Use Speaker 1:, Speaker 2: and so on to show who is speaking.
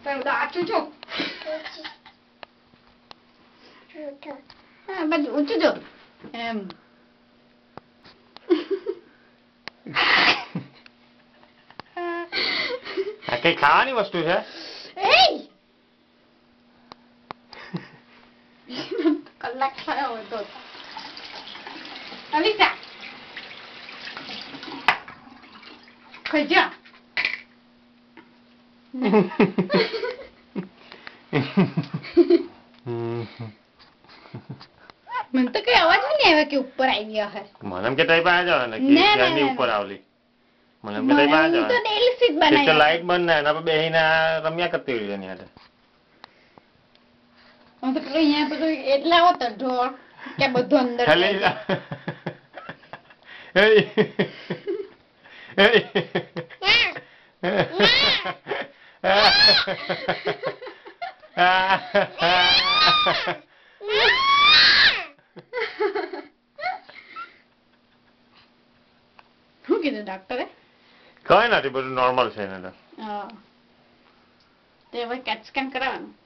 Speaker 1: તારું દાંતું જો હા બસ ઊંચું જો એમ
Speaker 2: આ કઈ ખાવાની વસ્તુ છે
Speaker 1: કલાક થયો હોય તો અલિસા ખાઈ જા મને તો કઈ અવાજ નહીં આવ્યો કે ઉપર આવી ગયા હે
Speaker 2: મને એમ કે તઈ પાસે જાવ ને કે ત્યાંની ઉપર આવલી મને એમ કે તઈ પાસે જાવ
Speaker 1: તો ડેલી સીટ બનાવી
Speaker 2: તો લાઈટ બંધ ના એના પર બેહીને રમ્યા કરતી હોય એની હાથે
Speaker 1: હું તો પેલું અહીંયા પેલું એટલા હોત ઢોળ કે બધું અંદર શું કીધું ડોક્ટરે
Speaker 2: કઈ નથી બધું નોર્મલ છે એને તો
Speaker 1: તે હવે કેટ સ્કેન કરાવવાનું